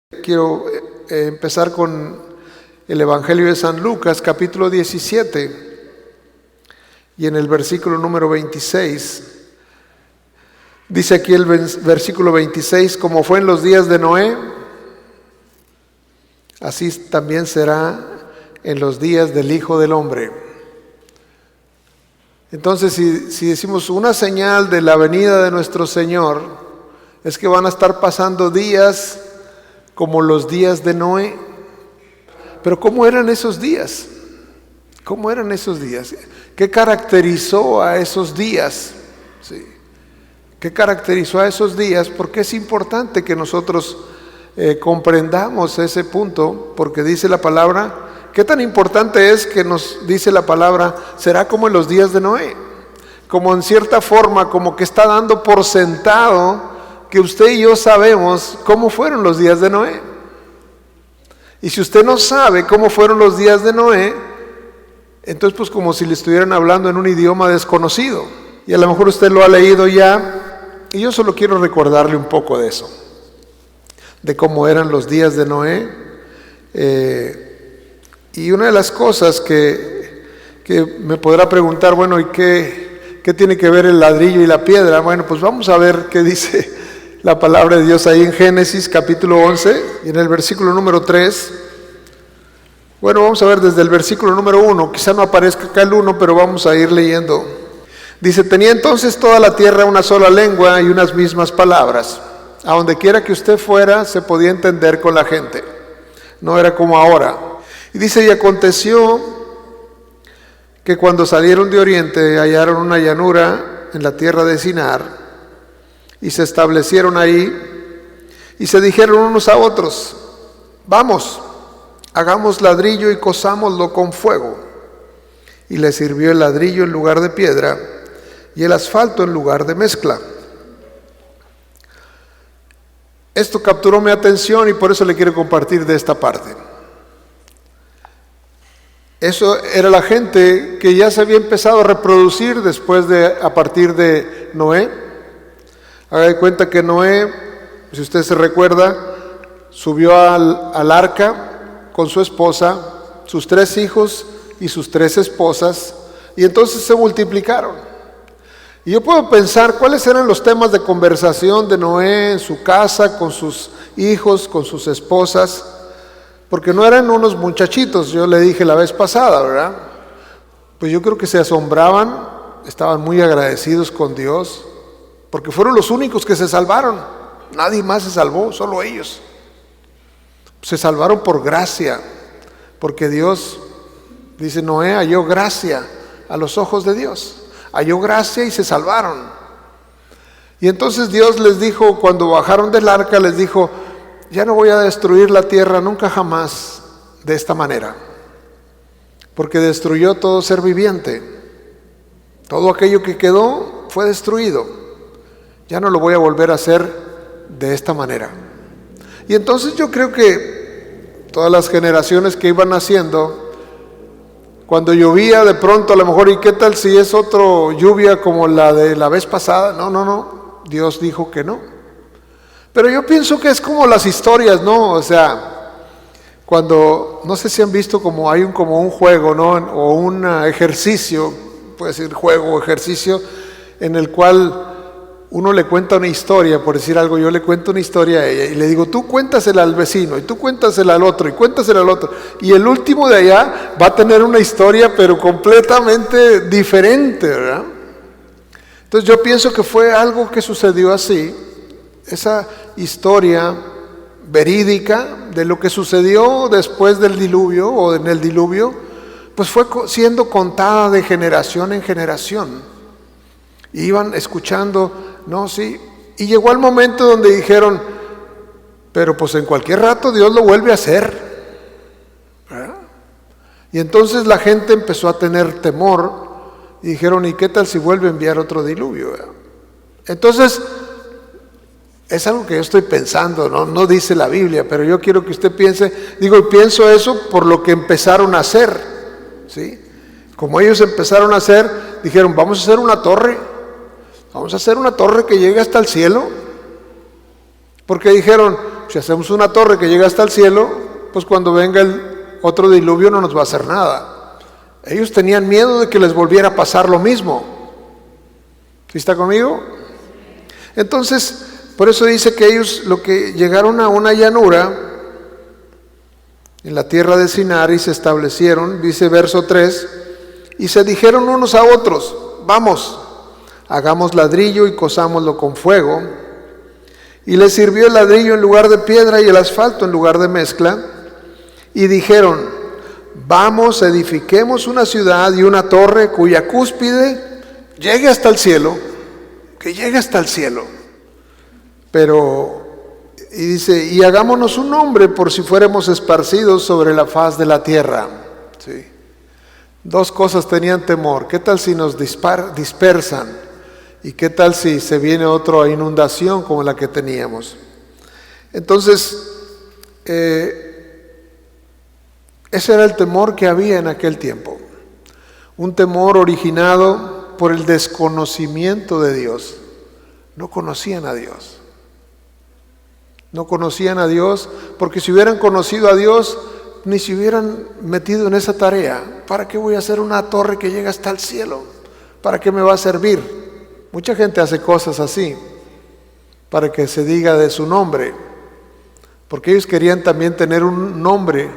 Quiero empezar con el Evangelio de San Lucas, capítulo 17, y en el versículo número 26. Dice aquí el versículo 26, como fue en los días de Noé, así también será en los días del Hijo del Hombre. Entonces, si decimos una señal de la venida de nuestro Señor, es que van a estar pasando días como los días de Noé. Pero ¿cómo eran esos días? ¿Cómo eran esos días? ¿Qué caracterizó a esos días? Sí. ¿Qué caracterizó a esos días? Porque es importante que nosotros comprendamos ese punto, porque dice la palabra, ¿qué tan importante es que nos dice la palabra? Será como en los días de Noé, como en cierta forma, como que está dando por sentado que usted y yo sabemos cómo fueron los días de Noé. Y si usted no sabe cómo fueron los días de Noé, entonces pues como si le estuvieran hablando en un idioma desconocido. Y a lo mejor usted lo ha leído ya, y yo solo quiero recordarle un poco de eso, de cómo eran los días de Noé. Y una de las cosas que me podrá preguntar, bueno, ¿y qué tiene que ver el ladrillo y la piedra? Bueno, pues vamos a ver qué dice la palabra de Dios ahí en Génesis capítulo 11 y en el versículo número 3. Bueno, vamos a ver desde el versículo número 1, quizá no aparezca acá el 1, pero vamos a ir leyendo. Dice, tenía entonces toda la tierra una sola lengua y unas mismas palabras. A donde quiera que usted fuera se podía entender con la gente, no era como ahora. Y dice, y aconteció que cuando salieron de oriente hallaron una llanura en la tierra de Sinar, y se establecieron ahí, y se dijeron unos a otros, vamos, hagamos ladrillo y cosámoslo con fuego. Y les sirvió el ladrillo en lugar de piedra, y el asfalto en lugar de mezcla. Esto capturó mi atención y por eso le quiero compartir de esta parte. Eso era la gente que ya se había empezado a reproducir a partir de Noé. Haga de cuenta que Noé, si usted se recuerda, subió al arca con su esposa, sus 3 hijos y sus 3 esposas, y entonces se multiplicaron. Y yo puedo pensar cuáles eran los temas de conversación de Noé en su casa, con sus hijos, con sus esposas, porque no eran unos muchachitos, yo le dije la vez pasada, ¿verdad? Pues yo creo que se asombraban, estaban muy agradecidos con Dios, porque fueron los únicos que se salvaron. Nadie más se salvó, solo ellos. Se salvaron por gracia, porque Dios, dice Noé, halló gracia a los ojos de Dios. Halló gracia y se salvaron. Y entonces Dios les dijo, cuando bajaron del arca, les dijo, ya no voy a destruir la tierra nunca jamás de esta manera, porque destruyó todo ser viviente. Todo aquello que quedó fue destruido. Ya no lo voy a volver a hacer de esta manera. Y entonces yo creo que todas las generaciones que iban naciendo, cuando llovía de pronto a lo mejor, ¿y qué tal si es otra lluvia como la de la vez pasada? No, Dios dijo que no. Pero yo pienso que es como las historias, ¿no? O sea, cuando, no sé si han visto como hay como un juego, ¿no? O un ejercicio, puede ser juego o ejercicio, en el cual uno le cuenta una historia, por decir algo, yo le cuento una historia a ella y le digo, tú cuéntasela al vecino, y tú cuéntasela al otro, y cuéntasela al otro, y el último de allá va a tener una historia pero completamente diferente, ¿verdad? Entonces yo pienso que fue algo que sucedió así, esa historia verídica de lo que sucedió después del diluvio o en el diluvio, pues fue siendo contada de generación en generación. Y iban escuchando, no, sí, y llegó el momento donde dijeron, pero pues en cualquier rato Dios lo vuelve a hacer, ¿verdad? Y entonces la gente empezó a tener temor y dijeron, ¿y qué tal si vuelve a enviar otro diluvio? ¿Verdad? Entonces, es algo que yo estoy pensando, no dice la Biblia, pero yo quiero que usted piense, pienso eso por lo que empezaron a hacer, ¿sí? Como ellos empezaron a hacer, dijeron, vamos a hacer una torre. Vamos a hacer una torre que llegue hasta el cielo. Porque dijeron, si hacemos una torre que llega hasta el cielo, pues cuando venga el otro diluvio no nos va a hacer nada. Ellos tenían miedo de que les volviera a pasar lo mismo. ¿Sí está conmigo? Entonces, por eso dice que ellos lo que llegaron a una llanura en la tierra de Sinar y se establecieron, dice verso 3, y se dijeron unos a otros, vamos, hagamos ladrillo y cosámoslo con fuego. Y les sirvió el ladrillo en lugar de piedra y el asfalto en lugar de mezcla. Y dijeron, vamos, edifiquemos una ciudad y una torre cuya cúspide llegue hasta el cielo, que llegue hasta el cielo. Y dice, y hagámonos un nombre por si fuéramos esparcidos sobre la faz de la tierra. ¿Sí? Dos cosas tenían temor. ¿Qué tal si nos dispersan? ¿Y qué tal si se viene otra inundación como la que teníamos? Entonces, ese era el temor que había en aquel tiempo. Un temor originado por el desconocimiento de Dios. No conocían a Dios. No conocían a Dios, porque si hubieran conocido a Dios, ni se hubieran metido en esa tarea. ¿Para qué voy a hacer una torre que llega hasta el cielo? ¿Para qué me va a servir? Mucha gente hace cosas así, para que se diga de su nombre, porque ellos querían también tener un nombre,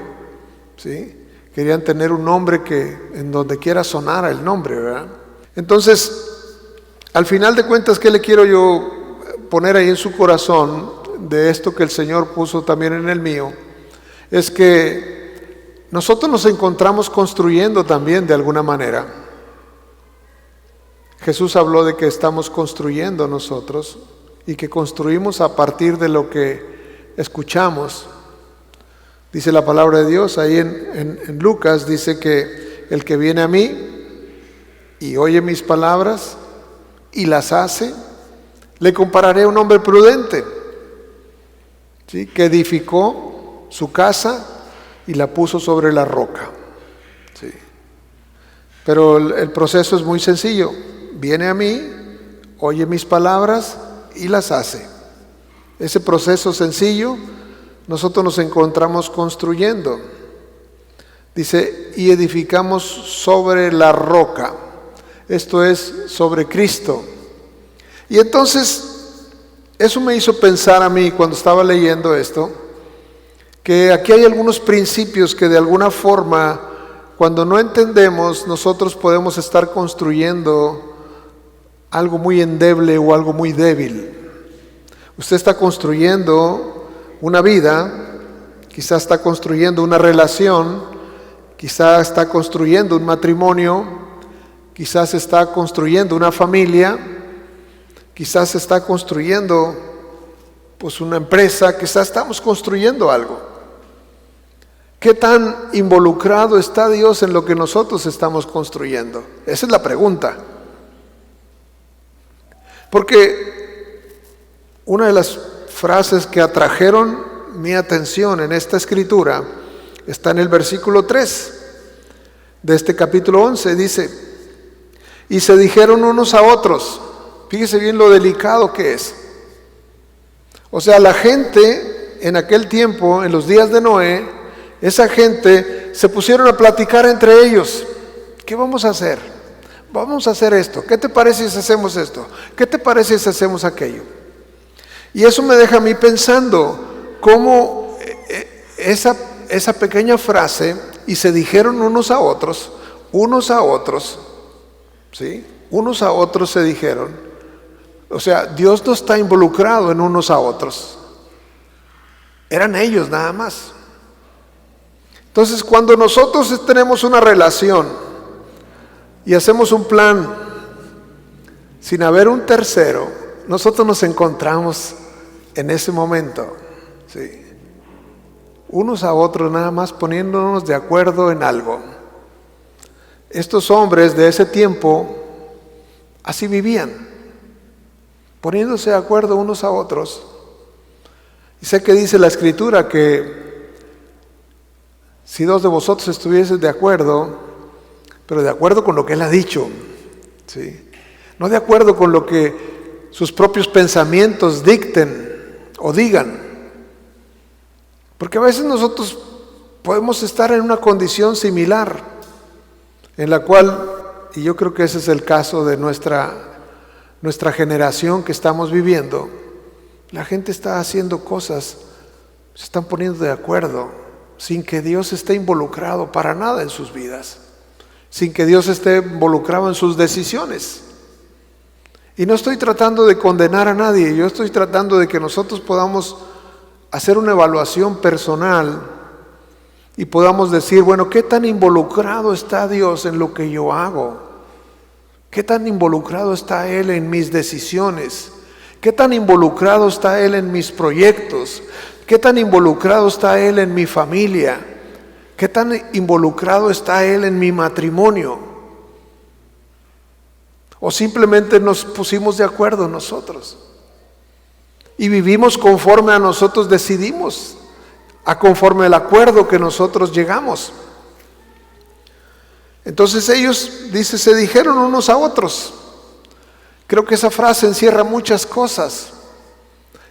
¿sí? Querían tener un nombre que en donde quiera sonara el nombre, ¿verdad? Entonces, al final de cuentas, ¿qué le quiero yo poner ahí en su corazón de esto que el Señor puso también en el mío? Es que nosotros nos encontramos construyendo también de alguna manera. Jesús habló de que estamos construyendo nosotros y que construimos a partir de lo que escuchamos. Dice la palabra de Dios ahí en Lucas, dice que el que viene a mí y oye mis palabras y las hace, le compararé a un hombre prudente, ¿sí? Que edificó su casa y la puso sobre la roca. ¿Sí? Pero el proceso es muy sencillo. Viene a mí, oye mis palabras y las hace. Ese proceso sencillo, nosotros nos encontramos construyendo. Dice, y edificamos sobre la roca. Esto es sobre Cristo. Y entonces, eso me hizo pensar a mí cuando estaba leyendo esto, que aquí hay algunos principios que de alguna forma, cuando no entendemos, nosotros podemos estar construyendo algo muy endeble o algo muy débil. Usted está construyendo una vida, quizás está construyendo una relación, quizás está construyendo un matrimonio, quizás está construyendo una familia, quizás está construyendo pues una empresa, quizás estamos construyendo algo. ¿Qué tan involucrado está Dios en lo que nosotros estamos construyendo? Esa es la pregunta. Porque una de las frases que atrajeron mi atención en esta escritura está en el versículo 3 de este capítulo 11. Dice, y se dijeron unos a otros, fíjese bien lo delicado que es. O sea, la gente en aquel tiempo, en los días de Noé, esa gente se pusieron a platicar entre ellos. ¿Qué vamos a hacer? Vamos a hacer esto. ¿Qué te parece si hacemos esto? ¿Qué te parece si hacemos aquello? Y eso me deja a mí pensando cómo esa pequeña frase, y se dijeron unos a otros, ¿sí? Unos a otros se dijeron. O sea, Dios no está involucrado en unos a otros. Eran ellos nada más. Entonces, cuando nosotros tenemos una relación y hacemos un plan sin haber un tercero, nosotros nos encontramos en ese momento, ¿sí? Unos a otros nada más poniéndonos de acuerdo en algo. Estos hombres de ese tiempo así vivían, poniéndose de acuerdo unos a otros. Y sé que dice la Escritura que si dos de vosotros estuviesen de acuerdo, pero de acuerdo con lo que Él ha dicho, ¿sí? No de acuerdo con lo que sus propios pensamientos dicten o digan, Porque a veces nosotros podemos estar en una condición similar, en la cual, y yo creo que ese es el caso de nuestra generación que estamos viviendo, la gente está haciendo cosas, se están poniendo de acuerdo, sin que Dios esté involucrado para nada en sus vidas, sin que Dios esté involucrado en sus decisiones. Y no estoy tratando de condenar a nadie, yo estoy tratando de que nosotros podamos hacer una evaluación personal y podamos decir, bueno, ¿qué tan involucrado está Dios en lo que yo hago? ¿Qué tan involucrado está Él en mis decisiones? ¿Qué tan involucrado está Él en mis proyectos? ¿Qué tan involucrado está Él en mi familia? ¿Qué tan involucrado está Él en mi matrimonio? ¿O simplemente nos pusimos de acuerdo nosotros? Y vivimos conforme a nosotros decidimos, a conforme al acuerdo que nosotros llegamos. Entonces ellos, dice, se dijeron unos a otros. Creo que esa frase encierra muchas cosas.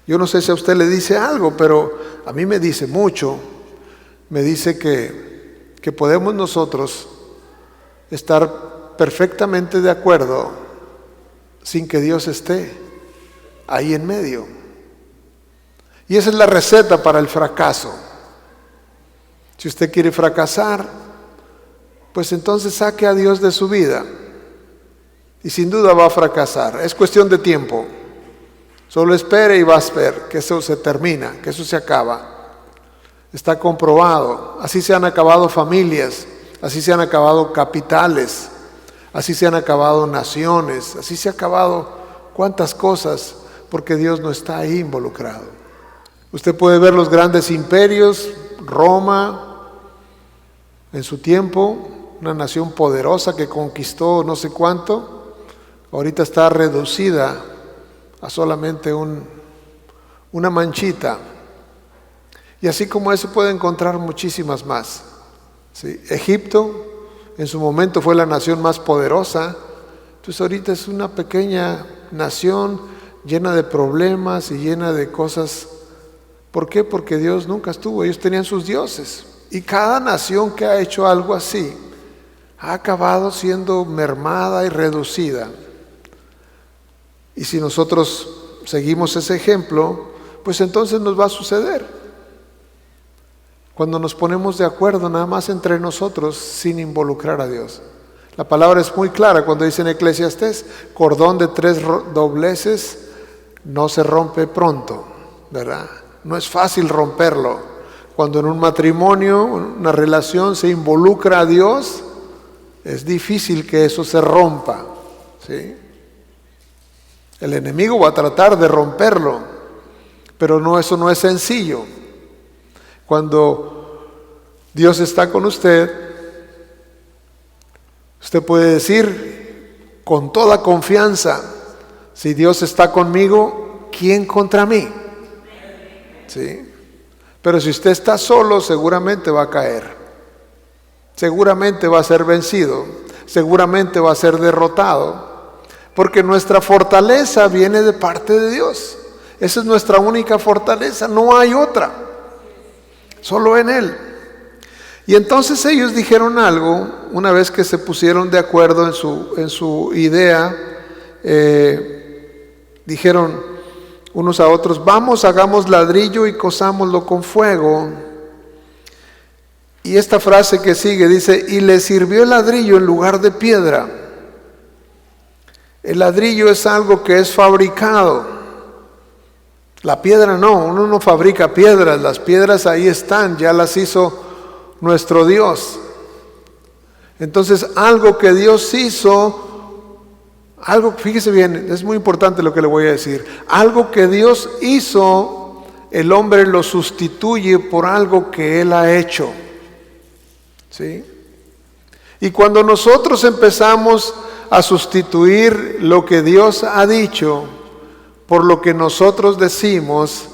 Yo no sé si a usted le dice algo, pero a mí me dice mucho. Me dice que podemos nosotros estar perfectamente de acuerdo sin que Dios esté ahí en medio. Y esa es la receta para el fracaso. Si usted quiere fracasar, pues entonces saque a Dios de su vida. Y sin duda va a fracasar. Es cuestión de tiempo. Solo espere y va a ver que eso se termina, que eso se acaba. Está comprobado. Así se han acabado familias, así se han acabado capitales, así se han acabado naciones, así se han acabado cuántas cosas, porque Dios no está ahí involucrado. Usted puede ver los grandes imperios, Roma, en su tiempo, una nación poderosa que conquistó no sé cuánto, ahorita está reducida a solamente una manchita. Y así como eso puede encontrar muchísimas más. ¿Sí? Egipto en su momento fue la nación más poderosa, entonces ahorita es una pequeña nación llena de problemas y llena de cosas. ¿Por qué? Porque Dios nunca estuvo, ellos tenían sus dioses. Y cada nación que ha hecho algo así ha acabado siendo mermada y reducida. Y si nosotros seguimos ese ejemplo, pues entonces nos va a suceder. Cuando nos ponemos de acuerdo nada más entre nosotros sin involucrar a Dios. La palabra es muy clara cuando dice en Eclesiastés, cordón de 3 dobleces no se rompe pronto, ¿verdad? No es fácil romperlo. Cuando en un matrimonio, una relación se involucra a Dios, es difícil que eso se rompa, ¿sí? El enemigo va a tratar de romperlo, pero eso no es sencillo. Cuando Dios está con usted, usted puede decir con toda confianza, si Dios está conmigo, ¿quién contra mí? ¿Sí? Pero si usted está solo, seguramente va a caer, seguramente va a ser vencido, seguramente va a ser derrotado, porque nuestra fortaleza viene de parte de Dios. Esa es nuestra única fortaleza, no hay otra, solo en Él. Y entonces ellos dijeron algo, una vez que se pusieron de acuerdo en su idea, dijeron unos a otros, vamos, hagamos ladrillo y cozámoslo con fuego. Y esta frase que sigue dice, y le sirvió el ladrillo en lugar de piedra. El ladrillo es algo que es fabricado. La piedra no, uno no fabrica piedras, las piedras ahí están, ya las hizo nuestro Dios. Entonces algo que Dios hizo, algo, fíjese bien, es muy importante lo que le voy a decir. Algo que Dios hizo, el hombre lo sustituye por algo que Él ha hecho. ¿Sí? Y cuando nosotros empezamos a sustituir lo que Dios ha dicho por lo que nosotros decimos,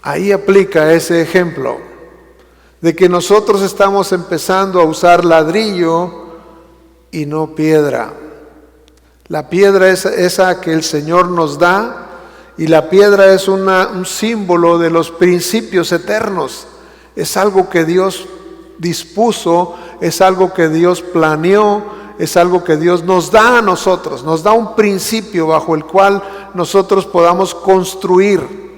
ahí aplica ese ejemplo de que nosotros estamos empezando a usar ladrillo y no piedra. La piedra es esa que el Señor nos da, y la piedra es un símbolo de los principios eternos. es algo que Dios dispuso, es algo que Dios planeó, es algo que Dios nos da a nosotros, nos da un principio bajo el cual nosotros podamos construir.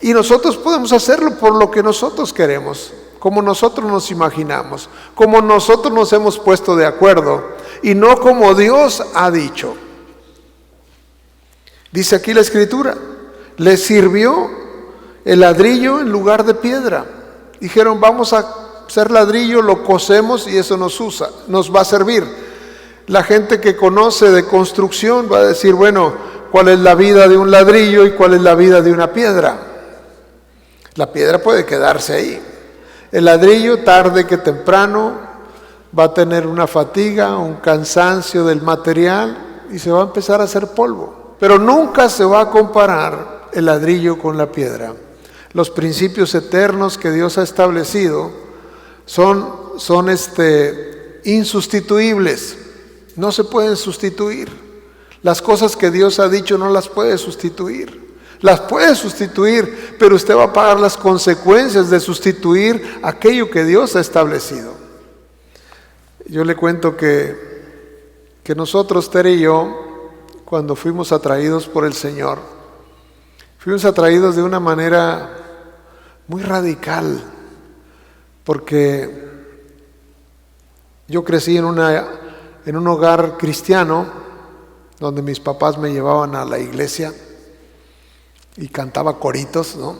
Y nosotros podemos hacerlo por lo que nosotros queremos, como nosotros nos imaginamos, como nosotros nos hemos puesto de acuerdo, y no como Dios ha dicho. Dice aquí la Escritura, les sirvió el ladrillo en lugar de piedra. Dijeron, vamos a hacer ladrillo, lo cosemos y eso nos va a servir. La gente que conoce de construcción va a decir, bueno, ¿cuál es la vida de un ladrillo y cuál es la vida de una piedra? La piedra puede quedarse ahí. El ladrillo, tarde que temprano, va a tener una fatiga, un cansancio del material y se va a empezar a hacer polvo. Pero nunca se va a comparar el ladrillo con la piedra. Los principios eternos que Dios ha establecido son insustituibles. No se pueden sustituir. Las cosas que Dios ha dicho no las puede sustituir. Las puede sustituir, pero usted va a pagar las consecuencias de sustituir aquello que Dios ha establecido. Yo le cuento que nosotros, Tere y yo, cuando fuimos atraídos por el Señor, fuimos atraídos de una manera muy radical, porque yo crecí en un hogar cristiano, donde mis papás me llevaban a la iglesia, y cantaba coritos, ¿no?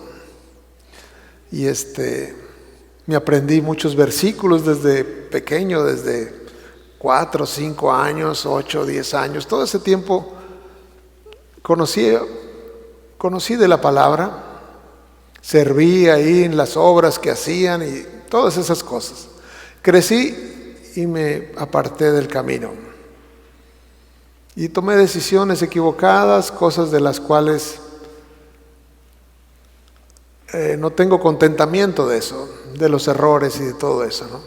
Y me aprendí muchos versículos desde pequeño, desde 4, 5 años, 8, 10 años. Todo ese tiempo conocí de la palabra, serví ahí en las obras que hacían y todas esas cosas. Crecí y me aparté del camino. Y tomé decisiones equivocadas, cosas de las cuales no tengo contentamiento de eso, de los errores y de todo eso, ¿no?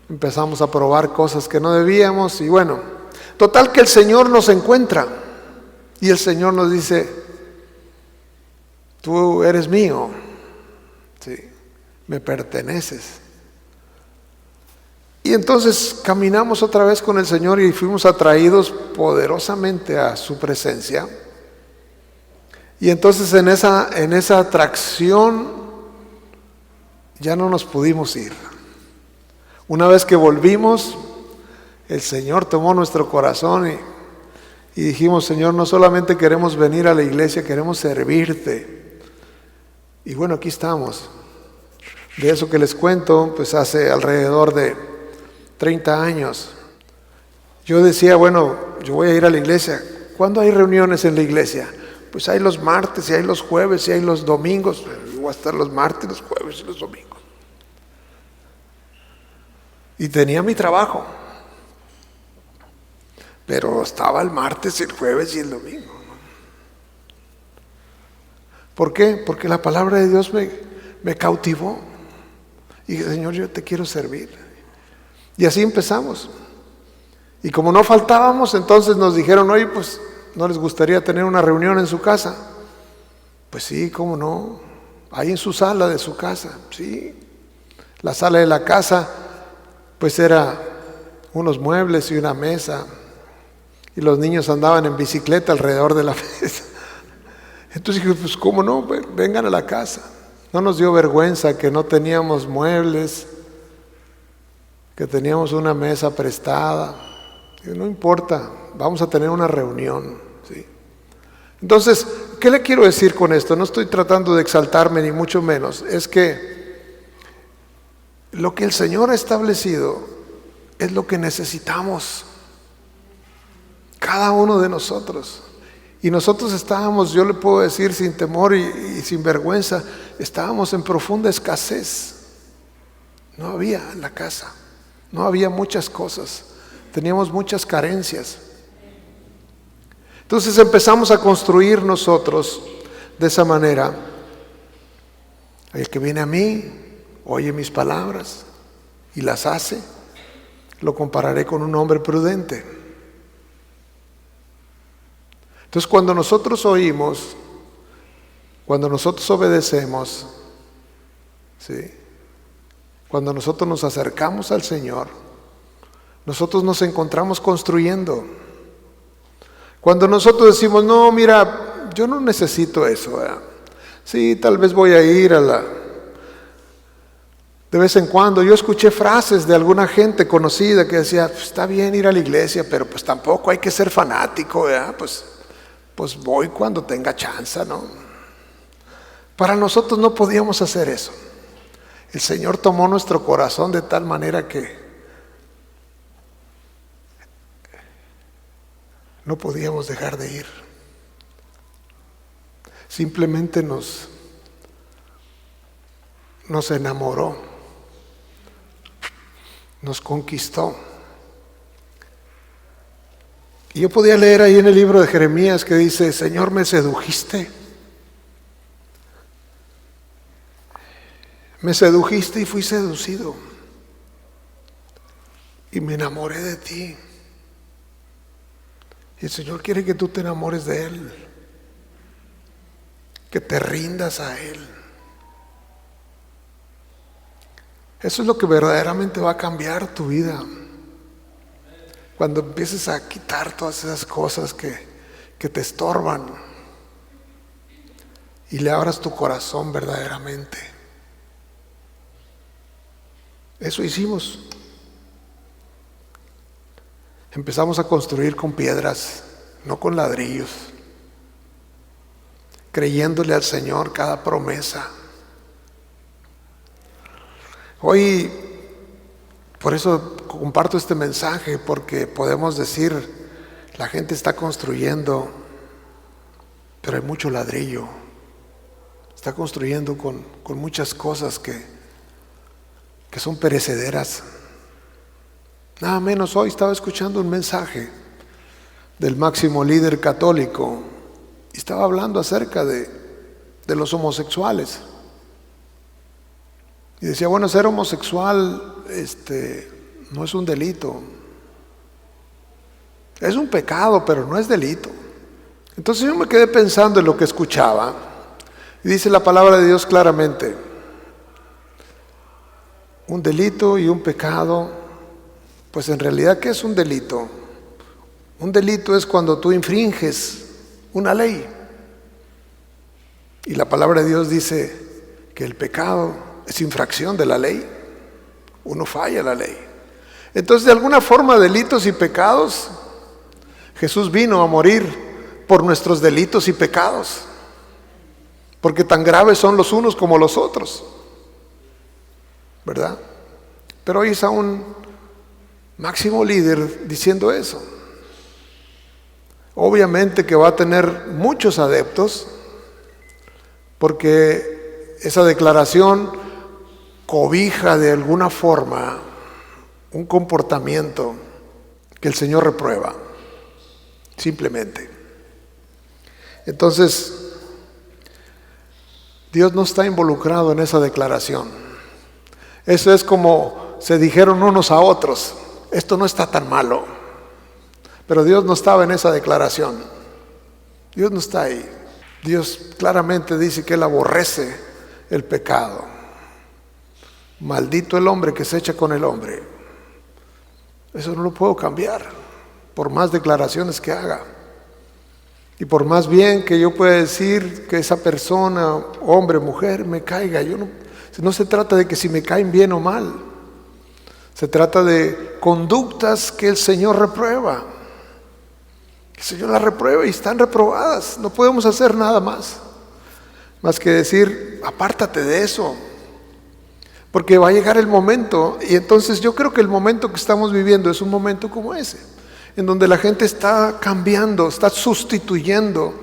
Empezamos a probar cosas que no debíamos y bueno, total que el Señor nos encuentra y el Señor nos dice, tú eres mío, ¿sí? Me perteneces. Y entonces caminamos otra vez con el Señor y fuimos atraídos poderosamente a su presencia. Y entonces en esa atracción ya no nos pudimos ir. Una vez que volvimos, el Señor tomó nuestro corazón y dijimos, Señor, no solamente queremos venir a la iglesia, queremos servirte. Y bueno, aquí estamos. De eso que les cuento, pues hace alrededor de 30 años. Yo decía, bueno, yo voy a ir a la iglesia. ¿Cuándo hay reuniones en la iglesia? Pues hay los martes, y hay los jueves, y hay los domingos. Yo voy a estar los martes, los jueves y los domingos. Y tenía mi trabajo. Pero estaba el martes, el jueves y el domingo. ¿Por qué? Porque la palabra de Dios me cautivó. Y dije, Señor, yo te quiero servir. Y así empezamos. Y como no faltábamos, entonces nos dijeron, oye, pues, ¿no les gustaría tener una reunión en su casa? Pues sí, ¿cómo no? Ahí en su sala de su casa, sí. La sala de la casa, pues era unos muebles y una mesa. Y los niños andaban en bicicleta alrededor de la mesa. Entonces dije, pues ¿cómo no? Vengan a la casa. No nos dio vergüenza que no teníamos muebles, que teníamos una mesa prestada. Digo, no importa, vamos a tener una reunión, ¿sí? Entonces, ¿qué le quiero decir con esto? No estoy tratando de exaltarme ni mucho menos. Es que lo que el Señor ha establecido es lo que necesitamos, cada uno de nosotros. Y nosotros estábamos, yo le puedo decir sin temor y sin vergüenza, estábamos en profunda escasez. No había en la casa, no había muchas cosas, teníamos muchas carencias. Entonces empezamos a construir nosotros de esa manera. El que viene a mí, oye mis palabras y las hace, lo compararé con un hombre prudente. Entonces cuando nosotros oímos, cuando nosotros obedecemos, ¿sí? Cuando nosotros nos acercamos al Señor, nosotros nos encontramos construyendo. Cuando nosotros decimos, no, mira, yo no necesito eso, ¿verdad? Sí, tal vez voy a ir de vez en cuando. Yo escuché frases de alguna gente conocida que decía, pues, está bien ir a la iglesia, pero pues tampoco hay que ser fanático, ¿verdad? Pues voy cuando tenga chance, ¿no? Para nosotros no podíamos hacer eso. El Señor tomó nuestro corazón de tal manera que no podíamos dejar de ir. Simplemente nos enamoró, nos conquistó. Y yo podía leer ahí en el libro de Jeremías que dice, Señor, me sedujiste. Me sedujiste y fui seducido. Y me enamoré de ti. Y el Señor quiere que tú te enamores de Él, que te rindas a Él. Eso es lo que verdaderamente va a cambiar tu vida. Cuando empieces a quitar todas esas cosas que te estorban y le abras tu corazón verdaderamente. Eso hicimos. Empezamos a construir con piedras, no con ladrillos, creyéndole al Señor cada promesa. Hoy, por eso comparto este mensaje, porque podemos decir, la gente está construyendo, pero hay mucho ladrillo. Está construyendo con muchas cosas que son perecederas. Nada menos hoy estaba escuchando un mensaje del máximo líder católico y estaba hablando acerca de los homosexuales. Y decía, bueno, ser homosexual no es un delito. Es un pecado, pero no es delito. Entonces yo me quedé pensando en lo que escuchaba. Y dice la palabra de Dios claramente, un delito y un pecado. Pues en realidad, ¿qué es un delito? Un delito es cuando tú infringes una ley. Y la palabra de Dios dice que el pecado es infracción de la ley. Uno falla la ley. Entonces, de alguna forma, delitos y pecados, Jesús vino a morir por nuestros delitos y pecados, porque tan graves son los unos como los otros, ¿verdad? Pero hoy es a un máximo líder diciendo eso. Obviamente que va a tener muchos adeptos, porque esa declaración cobija de alguna forma un comportamiento que el Señor reprueba, simplemente. Entonces, Dios no está involucrado en esa declaración. Eso es como se dijeron unos a otros, esto no está tan malo, pero Dios no estaba en esa declaración. Dios no está ahí. Dios claramente dice que Él aborrece el pecado. Maldito el hombre que se echa con el hombre. Eso no lo puedo cambiar, por más declaraciones que haga. Y por más bien que yo pueda decir que esa persona, hombre, mujer, me caiga. No se trata de que si me caen bien o mal. Se trata de conductas que el Señor reprueba. El Señor las reprueba y están reprobadas. No podemos hacer nada más que decir, apártate de eso. Porque va a llegar el momento, y entonces yo creo que el momento que estamos viviendo es un momento como ese, en donde la gente está cambiando, está sustituyendo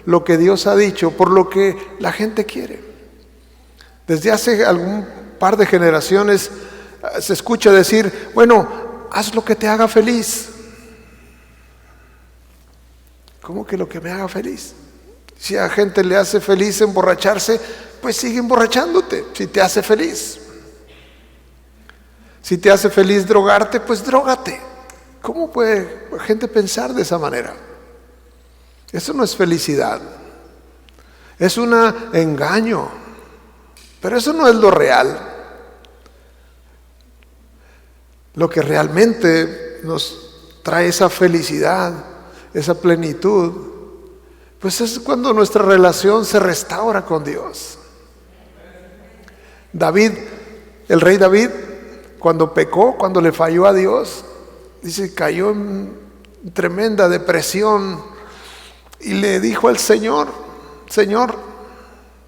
lo que Dios ha dicho por lo que la gente quiere. Desde hace algún par de generaciones se escucha decir, bueno, haz lo que te haga feliz. ¿Cómo que lo que me haga feliz? Si a gente le hace feliz emborracharse, pues sigue emborrachándote, si te hace feliz. Si te hace feliz drogarte, pues drógate. ¿Cómo puede la gente pensar de esa manera? Eso no es felicidad. Es un engaño. Pero eso no es lo real. Lo que realmente nos trae esa felicidad, esa plenitud, pues es cuando nuestra relación se restaura con Dios. David, el rey David, cuando pecó, cuando le falló a Dios, dice, cayó en tremenda depresión y le dijo al Señor, Señor,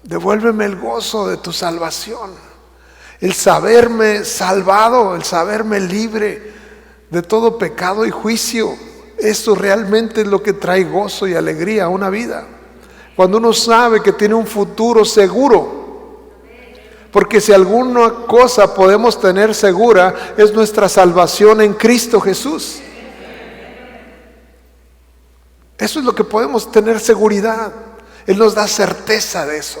devuélveme el gozo de tu salvación, el saberme salvado, el saberme libre de todo pecado y juicio. Eso realmente es lo que trae gozo y alegría a una vida. Cuando uno sabe que tiene un futuro seguro. Porque si alguna cosa podemos tener segura, es nuestra salvación en Cristo Jesús. Eso es lo que podemos tener seguridad. Él nos da certeza de eso.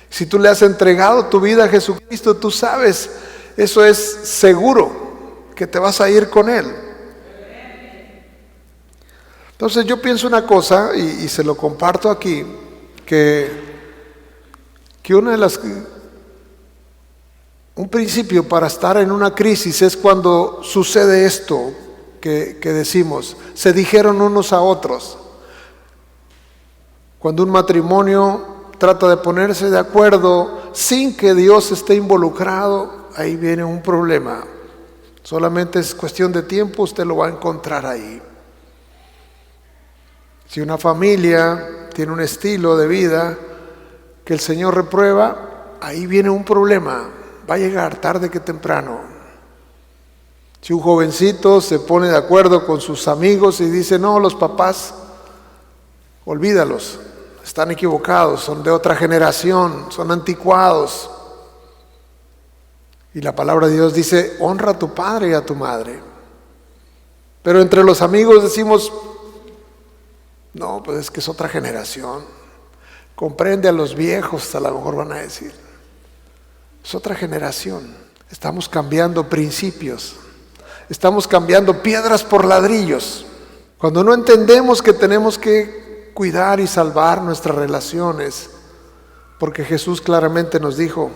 Si tú le has entregado tu vida a Jesucristo, tú sabes, eso es seguro, que te vas a ir con Él. Entonces yo pienso una cosa, y se lo comparto aquí, que una de las... Un principio para estar en una crisis es cuando sucede esto que decimos, se dijeron unos a otros. Cuando un matrimonio trata de ponerse de acuerdo sin que Dios esté involucrado, ahí viene un problema. Solamente es cuestión de tiempo, usted lo va a encontrar ahí. Si una familia tiene un estilo de vida que el Señor reprueba, ahí viene un problema. Va a llegar tarde que temprano. Si un jovencito se pone de acuerdo con sus amigos y dice, no, los papás, olvídalos, están equivocados, son de otra generación, son anticuados. Y la palabra de Dios dice, honra a tu padre y a tu madre. Pero entre los amigos decimos, no, pues es que es otra generación. Comprende a los viejos, a lo mejor van a decir. Es otra generación. Estamos cambiando principios. Estamos cambiando piedras por ladrillos. Cuando no entendemos que tenemos que cuidar y salvar nuestras relaciones, porque Jesús claramente nos dijo,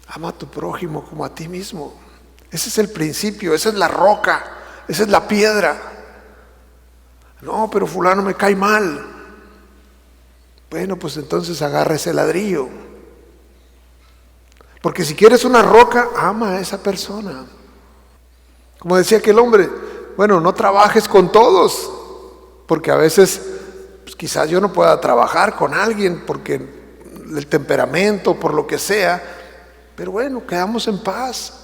ama a tu prójimo como a ti mismo. Ese es el principio, esa es la roca, esa es la piedra. No, pero fulano me cae mal. Bueno, pues entonces agarra ese ladrillo. Porque si quieres una roca, ama a esa persona. Como decía aquel hombre, bueno, no trabajes con todos, porque a veces pues quizás yo no pueda trabajar con alguien porque el temperamento, por lo que sea, pero bueno, quedamos en paz.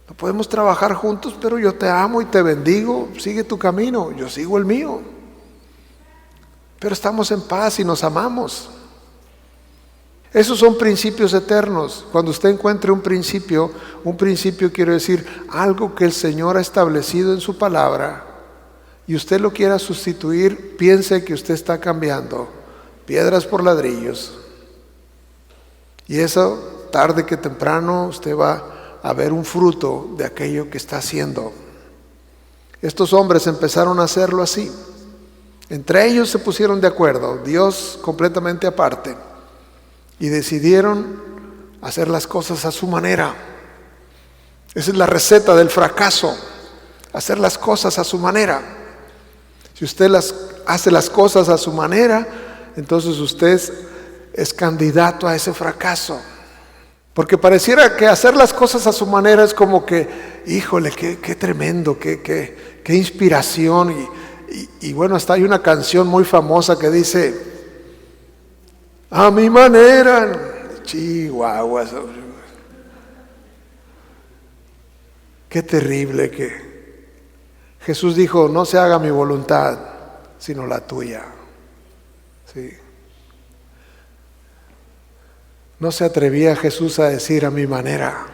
No podemos trabajar juntos, pero yo te amo y te bendigo, sigue tu camino, yo sigo el mío. Pero estamos en paz y nos amamos. Esos son principios eternos. Cuando usted encuentre un principio quiere decir algo que el Señor ha establecido en su palabra y usted lo quiera sustituir, piense que usted está cambiando piedras por ladrillos. Y eso, tarde que temprano, usted va a ver un fruto de aquello que está haciendo. Estos hombres empezaron a hacerlo así. Entre ellos se pusieron de acuerdo, Dios completamente aparte. Y decidieron hacer las cosas a su manera. Esa es la receta del fracaso, hacer las cosas a su manera. Si usted hace las cosas a su manera, entonces usted es candidato a ese fracaso. Porque pareciera que hacer las cosas a su manera es como que, híjole, qué tremendo, qué inspiración. Y bueno, hasta hay una canción muy famosa que dice, a mi manera, chihuahuas. Qué terrible que Jesús dijo, no se haga mi voluntad, sino la tuya. ¿Sí? No se atrevía Jesús a decir a mi manera.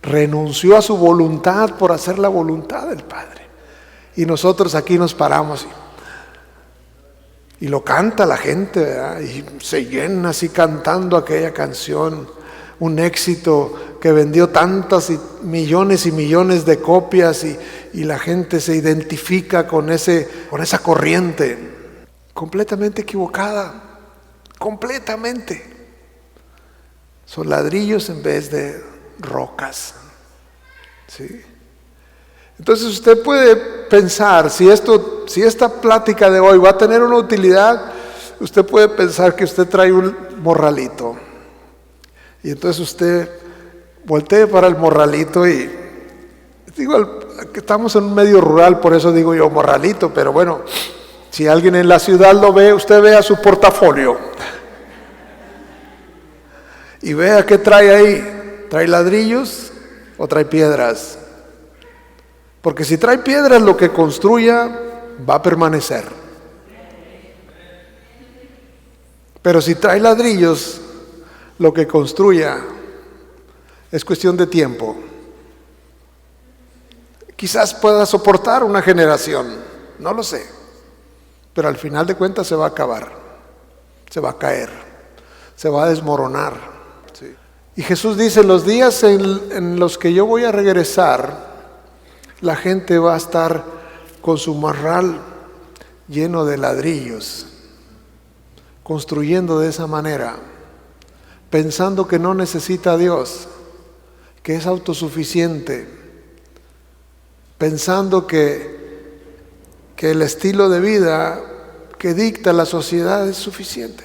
Renunció a su voluntad por hacer la voluntad del Padre. Y nosotros aquí nos paramos y lo canta la gente, ¿verdad? Y se llena así cantando aquella canción, un éxito que vendió tantas y millones de copias y la gente se identifica con esa corriente completamente equivocada, completamente. Son ladrillos en vez de rocas. ¿Sí? Entonces usted puede pensar, si esta plática de hoy va a tener una utilidad, usted puede pensar que usted trae un morralito. Y entonces usted voltee para el morralito y digo que estamos en un medio rural, por eso digo yo morralito, pero bueno, si alguien en la ciudad lo ve, usted vea su portafolio y vea qué trae ahí. ¿Trae ladrillos o trae piedras? Porque si trae piedras, lo que construya va a permanecer. Pero si trae ladrillos, lo que construya es cuestión de tiempo. Quizás pueda soportar una generación, no lo sé, pero al final de cuentas se va a acabar, se va a caer, se va a desmoronar. Sí. Y Jesús dice, los días en los que yo voy a regresar, la gente va a estar con su morral lleno de ladrillos, construyendo de esa manera, pensando que no necesita a Dios, que es autosuficiente, pensando que el estilo de vida que dicta la sociedad es suficiente.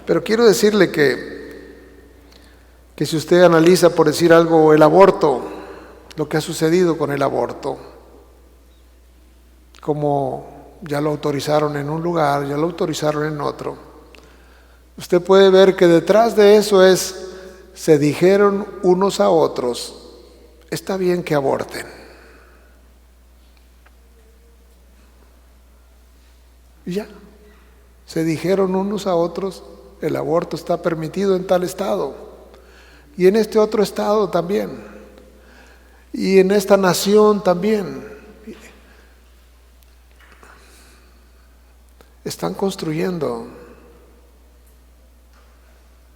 Pero quiero decirle que si usted analiza, por decir algo, el aborto, lo que ha sucedido con el aborto, como ya lo autorizaron en un lugar, ya lo autorizaron en otro, usted puede ver que detrás de eso se dijeron unos a otros, está bien que aborten. Y ya, se dijeron unos a otros, el aborto está permitido en tal estado, y en este otro estado también, y en esta nación también. Están construyendo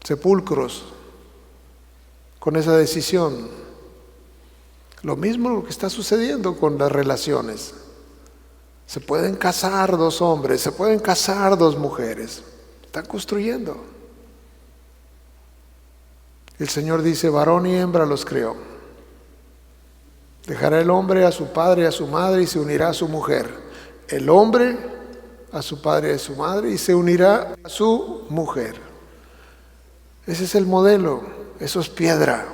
sepulcros con esa decisión. Lo mismo lo que está sucediendo con las relaciones. Se pueden casar dos hombres, se pueden casar dos mujeres. Están construyendo. El Señor dice, varón y hembra los creó. Dejará el hombre a su padre y a su madre y se unirá a su mujer. El hombre a su padre y a su madre y se unirá a su mujer. Ese es el modelo, eso es piedra.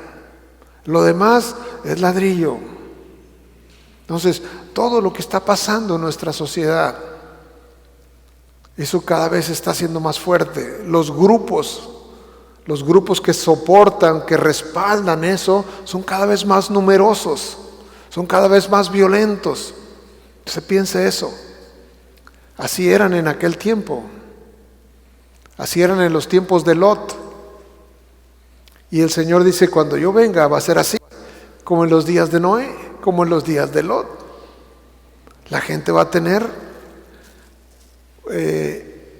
Lo demás es ladrillo. Entonces, todo lo que está pasando en nuestra sociedad, eso cada vez está siendo más fuerte. Los grupos que soportan, que respaldan eso, son cada vez más numerosos, son cada vez más violentos. Se piensa eso. Así eran en aquel tiempo. Así eran en los tiempos de Lot. Y el Señor dice, cuando yo venga va a ser así, como en los días de Noé, como en los días de Lot. La gente va a tener,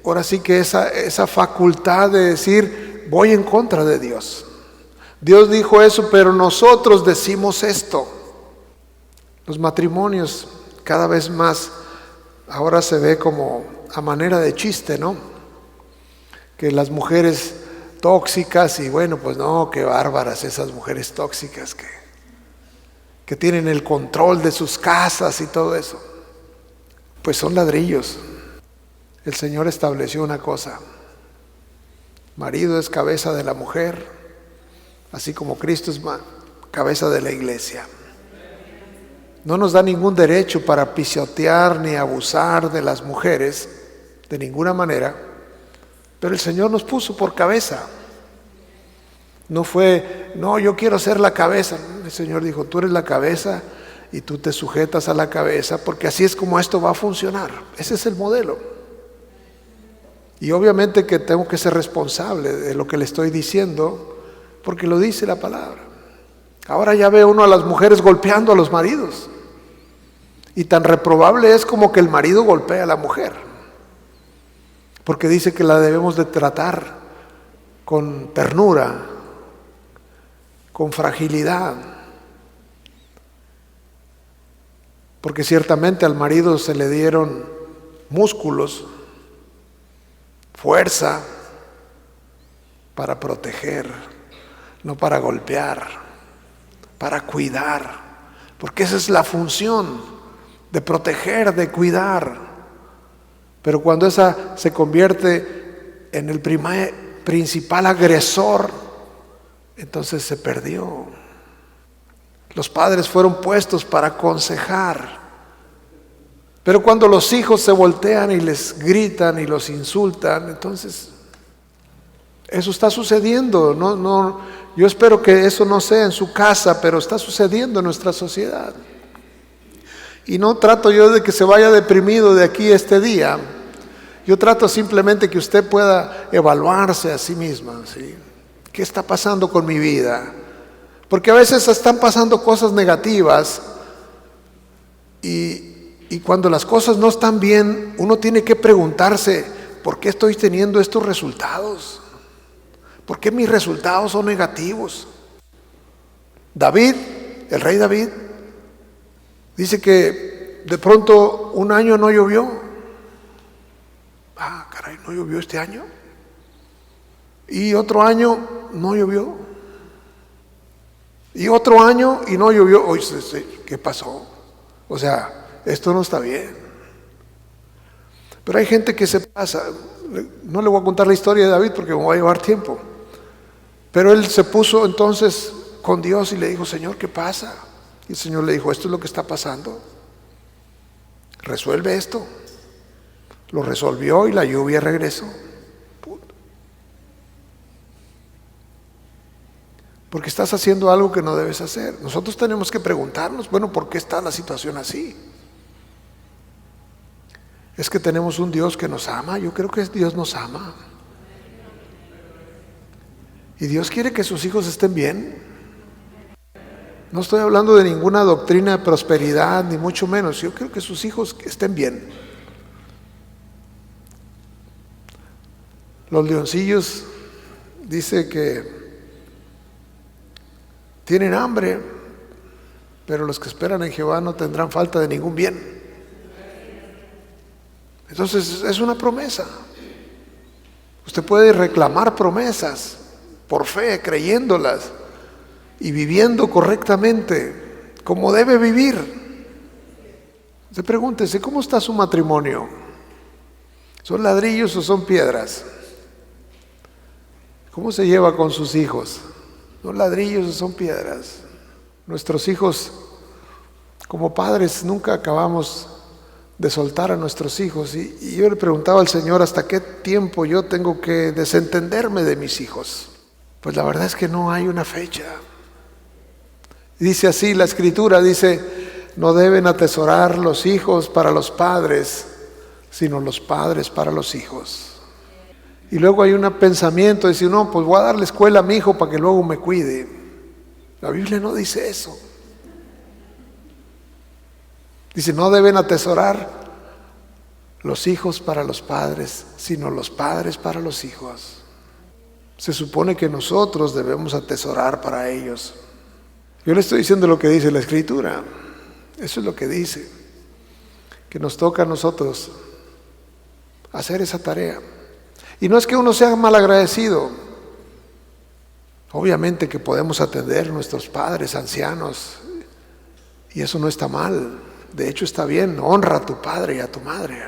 ahora sí que esa facultad de decir, voy en contra de Dios. Dios dijo eso, pero nosotros decimos esto. Los matrimonios cada vez más ahora se ve como a manera de chiste, ¿no? Que las mujeres tóxicas, y bueno, pues no, qué bárbaras esas mujeres tóxicas que tienen el control de sus casas y todo eso. Pues son ladrillos. El Señor estableció una cosa: marido es cabeza de la mujer, así como Cristo es cabeza de la iglesia. No nos da ningún derecho para pisotear ni abusar de las mujeres, de ninguna manera, pero el Señor nos puso por cabeza. No fue, no, yo quiero ser la cabeza. El Señor dijo, tú eres la cabeza y tú te sujetas a la cabeza, porque así es como esto va a funcionar. Ese es el modelo. Y obviamente que tengo que ser responsable de lo que le estoy diciendo, porque lo dice la palabra. Ahora ya ve uno a las mujeres golpeando a los maridos, y tan reprobable es como que el marido golpea a la mujer, porque dice que la debemos de tratar con ternura, con fragilidad, porque ciertamente al marido se le dieron músculos, fuerza, para proteger, no para golpear, para cuidar, porque esa es la función de proteger, de cuidar. Pero cuando esa se convierte en el principal agresor, entonces se perdió. Los padres fueron puestos para aconsejar, pero cuando los hijos se voltean y les gritan y los insultan, entonces eso está sucediendo. Yo espero que eso no sea en su casa, pero está sucediendo en nuestra sociedad. Y no trato yo de que se vaya deprimido de aquí este día. Yo trato simplemente que usted pueda evaluarse a sí misma, ¿sí? ¿Qué está pasando con mi vida? Porque a veces están pasando cosas negativas y cuando las cosas no están bien, uno tiene que preguntarse, ¿por qué estoy teniendo estos resultados? ¿Por qué mis resultados son negativos? David, el rey David, dice que de pronto un año no llovió. Ah, caray, ¿no llovió este año? Y otro año no llovió. Y otro año y no llovió. Oye, ¿qué pasó? O sea, esto no está bien. Pero hay gente que se pasa. No le voy a contar la historia de David porque me va a llevar tiempo. Pero él se puso entonces con Dios y le dijo, Señor, ¿qué pasa? Y el Señor le dijo, esto es lo que está pasando. Resuelve esto. Lo resolvió y la lluvia regresó. Porque estás haciendo algo que no debes hacer. Nosotros tenemos que preguntarnos, bueno, ¿por qué está la situación así? Es que tenemos un Dios que nos ama. Yo creo que Dios nos ama. Y Dios quiere que sus hijos estén bien. No estoy hablando de ninguna doctrina de prosperidad, ni mucho menos. Yo creo que sus hijos estén bien. Los leoncillos dice que tienen hambre, pero los que esperan en Jehová no tendrán falta de ningún bien. Entonces es una promesa. Usted puede reclamar promesas por fe, creyéndolas y viviendo correctamente como debe vivir. Usted pregúntese, ¿cómo está su matrimonio? ¿Son ladrillos o son piedras? ¿Cómo se lleva con sus hijos? ¿Son ladrillos o son piedras? Nuestros hijos, como padres, nunca acabamos de soltar a nuestros hijos. Y yo le preguntaba al Señor, ¿hasta qué tiempo yo tengo que desentenderme de mis hijos? Pues la verdad es que no hay una fecha. Dice así la Escritura, dice, no deben atesorar los hijos para los padres, sino los padres para los hijos. Y luego hay un pensamiento, dice, no, pues voy a darle escuela a mi hijo para que luego me cuide. La Biblia no dice eso. Dice, no deben atesorar los hijos para los padres, sino los padres para los hijos. Se supone que nosotros debemos atesorar para ellos. Yo le estoy diciendo lo que dice la Escritura. Eso es lo que dice. Que nos toca a nosotros hacer esa tarea. Y no es que uno sea malagradecido. Obviamente que podemos atender a nuestros padres ancianos. Y eso no está mal. De hecho está bien. Honra a tu padre y a tu madre.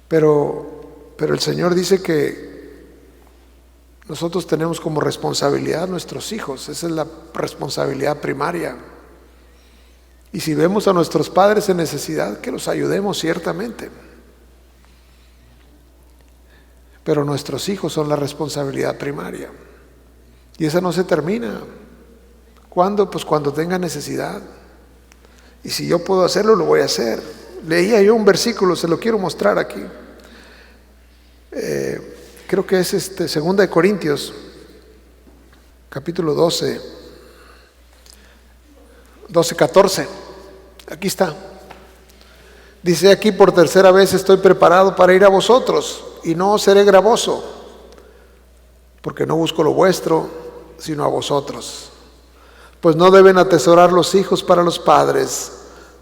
Pero el Señor dice que nosotros tenemos como responsabilidad a nuestros hijos. Esa es la responsabilidad primaria. Y si vemos a nuestros padres en necesidad, que los ayudemos ciertamente. Pero nuestros hijos son la responsabilidad primaria. Y esa no se termina. ¿Cuándo? Pues cuando tenga necesidad. Y si yo puedo hacerlo, lo voy a hacer. Leía yo un versículo, se lo quiero mostrar aquí. Creo que es 2 de Corintios, capítulo 12, 14. Aquí está. Dice aquí, por tercera vez estoy preparado para ir a vosotros y no os seré gravoso, porque no busco lo vuestro, sino a vosotros. Pues no deben atesorar los hijos para los padres,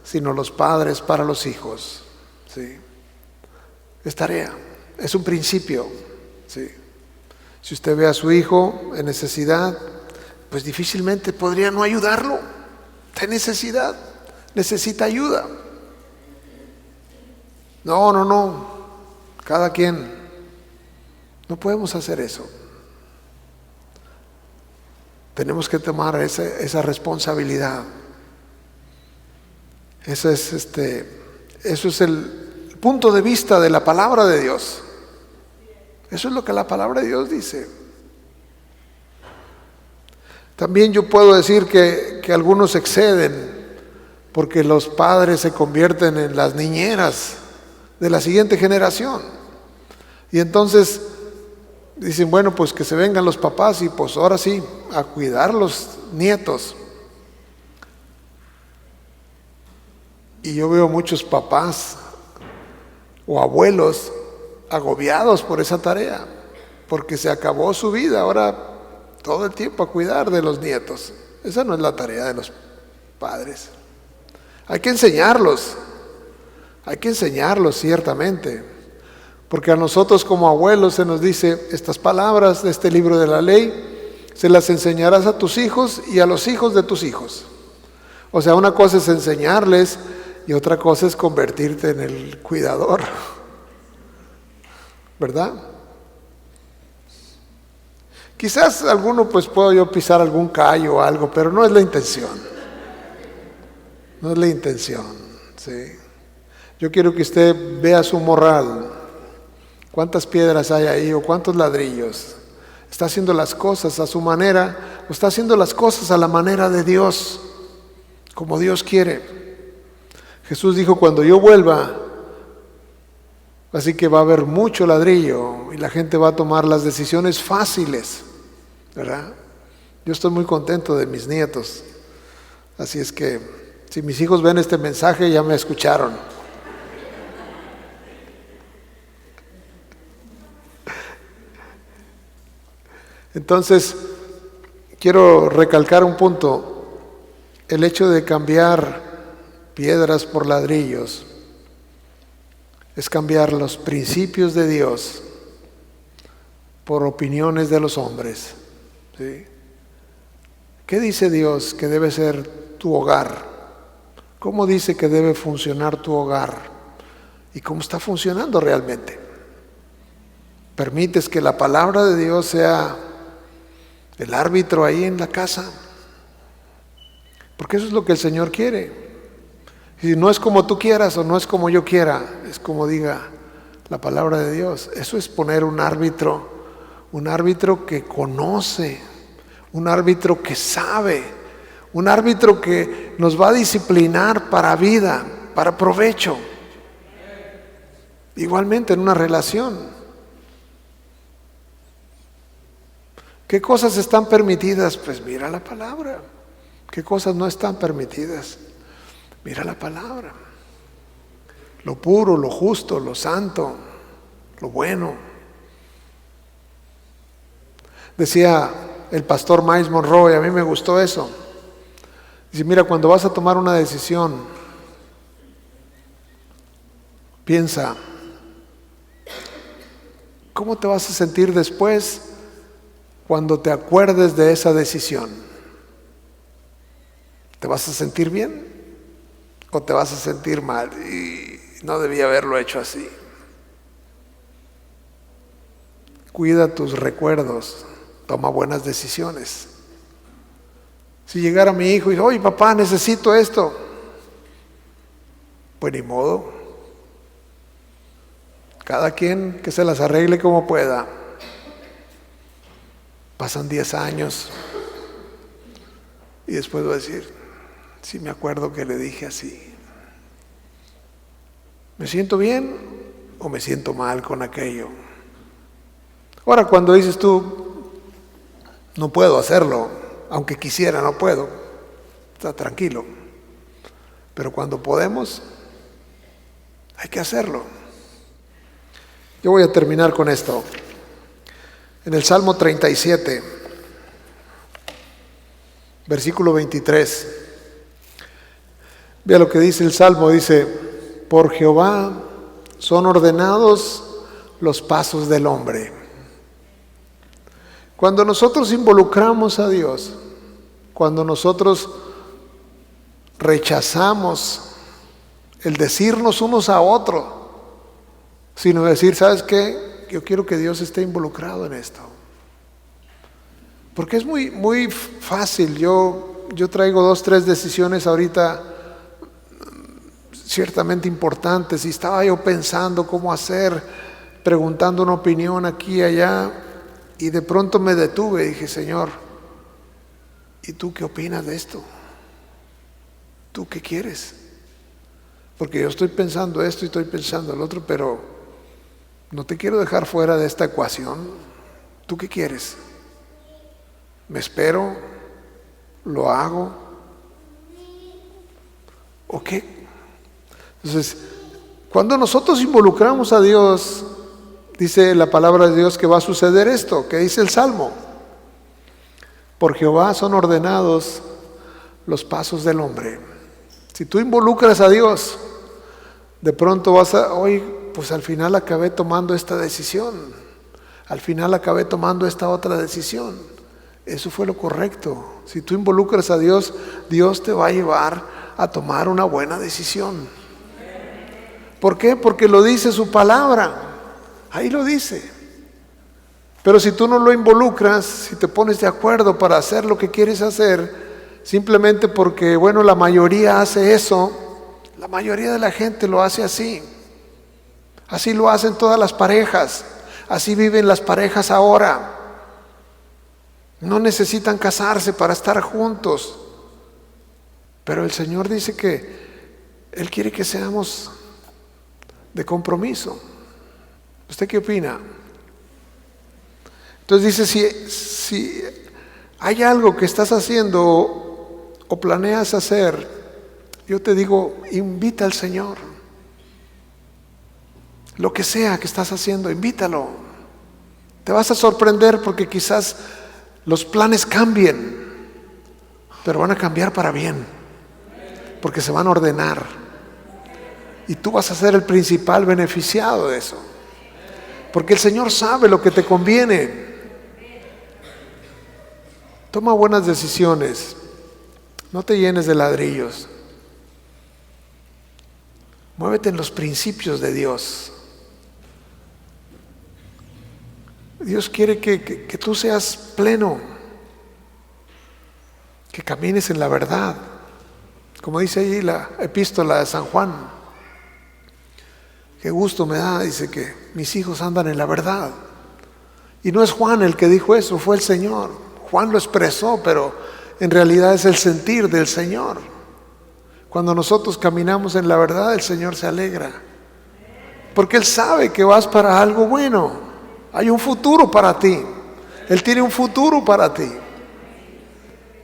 sino los padres para los hijos. ¿Sí? Es tarea, es un principio. ¿Sí? Si usted ve a su hijo en necesidad, pues difícilmente podría no ayudarlo. Está en necesidad, necesita ayuda. No, cada quien. No podemos hacer eso. Tenemos que tomar esa responsabilidad. Eso es el punto de vista de la palabra de Dios. Eso es lo que la palabra de Dios dice. También yo puedo decir que algunos exceden, porque los padres se convierten en las niñeras de la siguiente generación. Y entonces dicen, bueno, pues que se vengan los papás y pues ahora sí, a cuidar los nietos. Y yo veo muchos papás o abuelos agobiados por esa tarea, porque se acabó su vida, ahora todo el tiempo a cuidar de los nietos. Esa no es la tarea de los padres. Hay que enseñarlos ciertamente, porque a nosotros como abuelos se nos dice, estas palabras de este libro de la ley se las enseñarás a tus hijos y a los hijos de tus hijos. O sea, una cosa es enseñarles y otra cosa es convertirte en el cuidador, ¿verdad? Quizás alguno pues puedo yo pisar algún callo o algo, pero no es la intención. No es la intención, ¿sí? Yo quiero que usted vea su morral. ¿Cuántas piedras hay ahí o cuántos ladrillos? ¿Está haciendo las cosas a su manera o está haciendo las cosas a la manera de Dios, como Dios quiere? Jesús dijo, cuando yo vuelva, así que va a haber mucho ladrillo y la gente va a tomar las decisiones fáciles, ¿verdad? Yo estoy muy contento de mis nietos, así es que si mis hijos ven este mensaje ya me escucharon. Entonces, quiero recalcar un punto, el hecho de cambiar piedras por ladrillos es cambiar los principios de Dios por opiniones de los hombres, ¿sí? ¿Qué dice Dios que debe ser tu hogar? ¿Cómo dice que debe funcionar tu hogar? ¿Y cómo está funcionando realmente? ¿Permites que la palabra de Dios sea el árbitro ahí en la casa? Porque eso es lo que el Señor quiere. Y no es como tú quieras o no es como yo quiera, es como diga la palabra de Dios. Eso es poner un árbitro que conoce, un árbitro que sabe, un árbitro que nos va a disciplinar para vida, para provecho. Igualmente en una relación. ¿Qué cosas están permitidas? Pues mira la palabra. ¿Qué cosas no están permitidas? Mira la palabra. Lo puro, lo justo, lo santo, lo bueno. Decía el pastor Miles Monroe, a mí me gustó eso. Dice, mira, cuando vas a tomar una decisión, piensa, ¿cómo te vas a sentir después cuando te acuerdes de esa decisión? ¿Te vas a sentir bien? ¿O te vas a sentir mal? Y no debía haberlo hecho así. Cuida tus recuerdos, toma buenas decisiones. Si llegara mi hijo y dice, oye papá, necesito esto, pues ni modo. Cada quien que se las arregle como pueda. Pasan 10 años y después voy a decir, sí me acuerdo que le dije así. ¿Me siento bien o me siento mal con aquello? Ahora cuando dices tú, no puedo hacerlo, aunque quisiera no puedo, está tranquilo. Pero cuando podemos, hay que hacerlo. Yo voy a terminar con esto. En el Salmo 37, versículo 23. Vea lo que dice el Salmo, dice, por Jehová son ordenados los pasos del hombre. Cuando nosotros involucramos a Dios, cuando nosotros rechazamos el decirnos unos a otros, sino decir, ¿sabes qué? Yo quiero que Dios esté involucrado en esto. Porque es muy fácil. Yo traigo 2, 3 decisiones ahorita ciertamente importantes, y estaba yo pensando cómo hacer, preguntando una opinión aquí y allá, y de pronto me detuve y dije, Señor, ¿y tú qué opinas de esto? ¿Tú qué quieres? Porque yo estoy pensando esto y estoy pensando el otro, pero no te quiero dejar fuera de esta ecuación. ¿Tú qué quieres? ¿Me espero? ¿Lo hago? ¿O qué? Entonces, cuando nosotros involucramos a Dios, dice la palabra de Dios que va a suceder esto, que dice el Salmo: por Jehová son ordenados los pasos del hombre. Si tú involucras a Dios, de pronto vas a, hoy, pues al final acabé tomando esta decisión, al final acabé tomando esta otra decisión. Eso fue lo correcto. Si tú involucras a Dios, Dios te va a llevar a tomar una buena decisión. ¿Por qué? Porque lo dice su palabra. Ahí lo dice. Pero si tú no lo involucras, si te pones de acuerdo para hacer lo que quieres hacer, simplemente porque, bueno, la mayoría hace eso, la mayoría de la gente lo hace así. Así lo hacen todas las parejas. Así viven las parejas ahora. No necesitan casarse para estar juntos. Pero el Señor dice que Él quiere que seamos de compromiso. ¿Usted qué opina? Entonces dice, si hay algo que estás haciendo o planeas hacer, yo te digo, invita al Señor. Lo que sea que estás haciendo, invítalo. Te vas a sorprender porque quizás los planes cambien, pero van a cambiar para bien, porque se van a ordenar. Y tú vas a ser el principal beneficiado de eso, porque el Señor sabe lo que te conviene. Toma buenas decisiones. No te llenes de ladrillos. Muévete en los principios de Dios. Dios quiere que tú seas pleno, que camines en la verdad. Como dice ahí la epístola de San Juan. Qué gusto me da, dice, que mis hijos andan en la verdad. Y no es Juan el que dijo eso, fue el Señor. Juan lo expresó, pero en realidad es el sentir del Señor. Cuando nosotros caminamos en la verdad, el Señor se alegra, porque Él sabe que vas para algo bueno. Hay un futuro para ti. Él tiene un futuro para ti.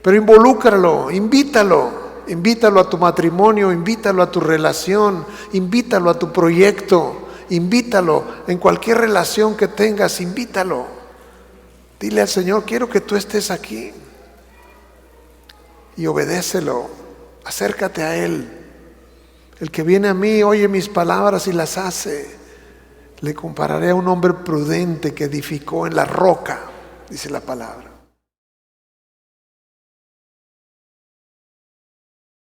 Pero involúcralo, invítalo a tu matrimonio, invítalo a tu relación, invítalo a tu proyecto, invítalo en cualquier relación que tengas, invítalo. Dile al Señor, quiero que tú estés aquí. Y obedécelo, acércate a Él. El que viene a mí oye mis palabras y las hace. Le compararé a un hombre prudente que edificó en la roca, dice la palabra.